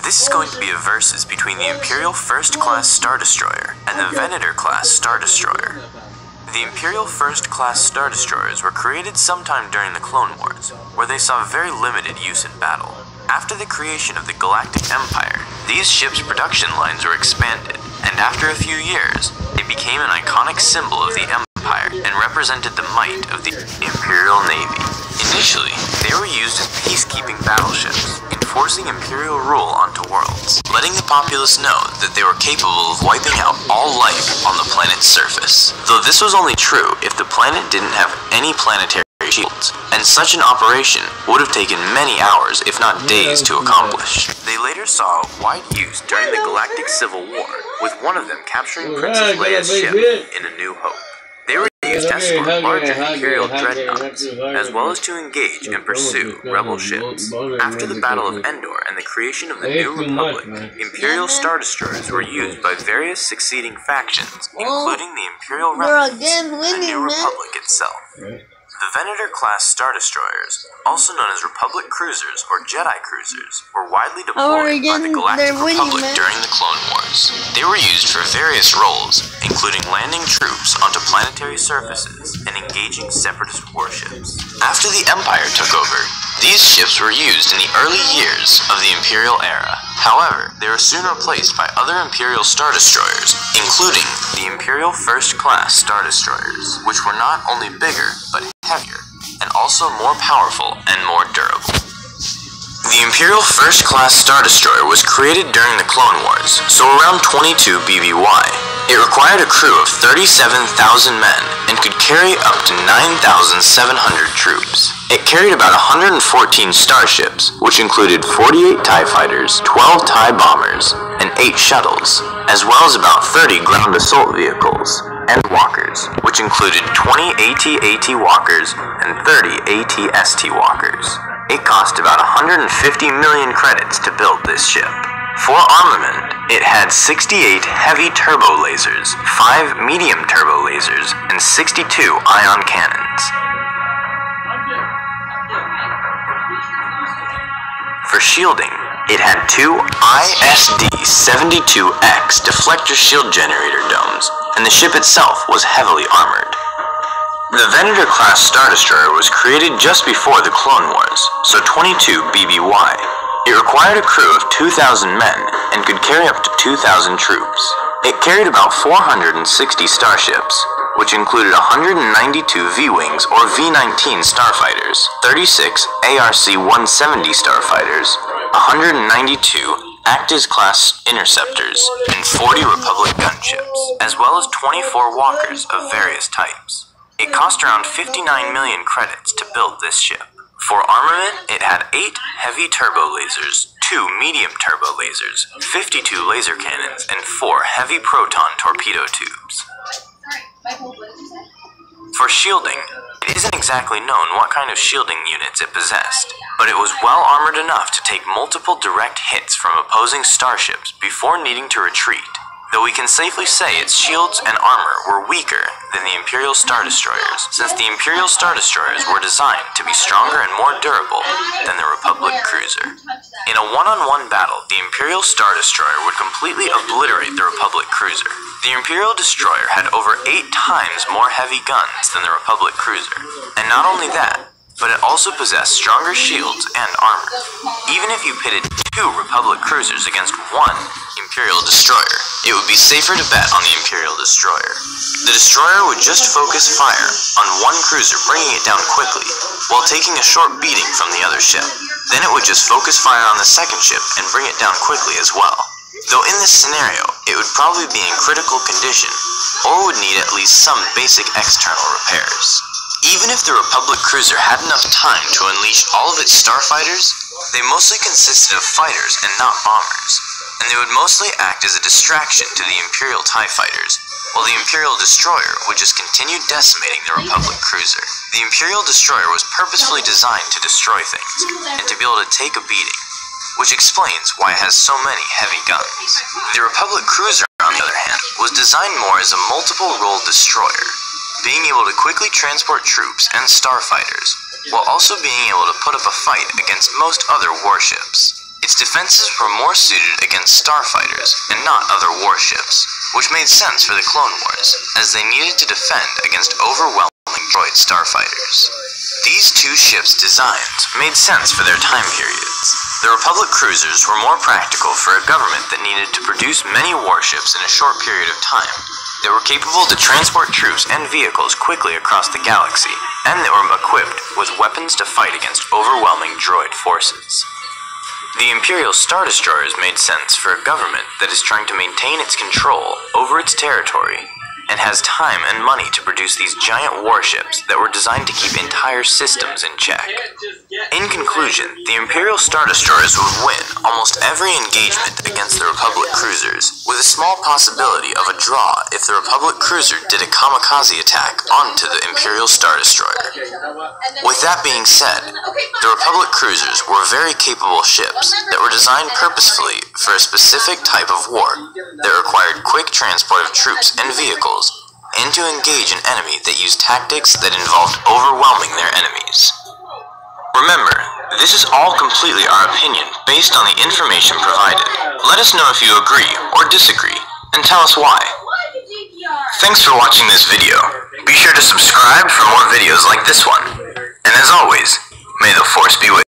This is going to be a versus between the Imperial I-Class Star Destroyer and the Venator-class Star Destroyer. The Imperial I-Class Star Destroyers were created sometime during the Clone Wars, where they saw very limited use in battle. After the creation of the Galactic Empire, these ships' production lines were expanded, and after a few years, they became an iconic symbol of the Empire and represented the might of the Imperial Navy. Initially, they were used as peacekeeping battleships, enforcing Imperial rule onto worlds, letting the populace know that they were capable of wiping out all life on the planet's surface. Though this was only true if the planet didn't have any planetary shields, and such an operation would have taken many hours, if not days, to accomplish. They later saw wide use during the Galactic Civil War, with one of them capturing Princess Leia's ship in A New Hope. They were used to escort larger Imperial dreadnoughts, as well as to engage and pursue rebel ships. After the Battle of Endor and the creation of the New Republic, Imperial Star Destroyers were used by various succeeding factions, including the Imperial Remnants and the New Republic itself. The Venator-class Star Destroyers, also known as Republic Cruisers or Jedi Cruisers, were widely deployed by the Galactic Republic during the Clone Wars. They were used for various roles, including landing troops onto planetary surfaces and engaging separatist warships. After the Empire took over, these ships were used in the early years of the Imperial era. However, they were soon replaced by other Imperial Star Destroyers, including the Imperial I-Class Star Destroyers, which were not only bigger, but heavier, and also more powerful and more durable. The Imperial I-Class Star Destroyer was created during the Clone Wars, so around 22 BBY. It required a crew of 37,000 men and could carry up to 9,700 troops. It carried about 114 starships, which included 48 TIE fighters, 12 TIE bombers, and 8 shuttles, as well as about 30 ground assault vehicles and walkers, which included 20 AT-AT walkers and 30 AT-ST walkers. It cost about 150 million credits to build this ship. For armament, it had 68 heavy turbo lasers, 5 medium turbo lasers, and 62 ion cannons. For shielding, it had 2 ISD-72X deflector shield generator domes, and the ship itself was heavily armored. The Venator-class Star Destroyer was created just before the Clone Wars, so 22 BBY. It required a crew of 2,000 men and could carry up to 2,000 troops. It carried about 460 starships, which included 192 V-Wings or V-19 starfighters, 36 ARC-170 starfighters, 192 Actis-class interceptors, and 40 Republic gunships, as well as 24 walkers of various types. It cost around 59 million credits to build this ship. For armament, it had 8 heavy turbo lasers, 2 medium turbo lasers, 52 laser cannons, and 4 heavy proton torpedo tubes. For shielding, it isn't exactly known what kind of shielding units it possessed, but it was well armored enough to take multiple direct hits from opposing starships before needing to retreat, though we can safely say its shields and armor were weaker than the Imperial Star Destroyers, since the Imperial Star Destroyers were designed to be stronger and more durable than the Republic Cruiser. In a one-on-one battle, the Imperial Star Destroyer would completely obliterate the Republic Cruiser. The Imperial Destroyer had over 8 times more heavy guns than the Republic Cruiser, and not only that, but it also possessed stronger shields and armor. Even if you pitted 2 Republic Cruisers against 1 Imperial Destroyer, it would be safer to bet on the Imperial Destroyer. The Destroyer would just focus fire on one cruiser, bringing it down quickly, while taking a short beating from the other ship. Then it would just focus fire on the second ship and bring it down quickly as well. Though in this scenario, it would probably be in critical condition, or would need at least some basic external repairs. Even if the Republic Cruiser had enough time to unleash all of its starfighters, they mostly consisted of fighters and not bombers, and they would mostly act as a distraction to the Imperial TIE fighters, while the Imperial Destroyer would just continue decimating the Republic Cruiser. The Imperial Destroyer was purposefully designed to destroy things, and to be able to take a beating, which explains why it has so many heavy guns. The Republic Cruiser, on the other hand, was designed more as a multiple-role destroyer, being able to quickly transport troops and starfighters, while also being able to put up a fight against most other warships. Its defenses were more suited against starfighters and not other warships, which made sense for the Clone Wars, as they needed to defend against overwhelming droid starfighters. These two ships' designs made sense for their time periods. The Republic cruisers were more practical for a government that needed to produce many warships in a short period of time. They were capable to transport troops and vehicles quickly across the galaxy, and they were equipped with weapons to fight against overwhelming droid forces. The Imperial Star Destroyers made sense for a government that is trying to maintain its control over its territory and has time and money to produce these giant warships that were designed to keep entire systems in check. In conclusion, the Imperial Star Destroyers would win almost every engagement against the Republic cruisers, with a small possibility of a draw if the Republic cruiser did a kamikaze attack onto the Imperial Star Destroyer. With that being said, the Republic cruisers were very capable ships that were designed purposefully for a specific type of war that required quick transport of troops and vehicles, and to engage an enemy that used tactics that involved overwhelming their enemies. Remember, this is all completely our opinion based on the information provided. Let us know if you agree or disagree, and tell us why. Thanks for watching this video. Be sure to subscribe for more videos like this one. And as always, may the Force be with you.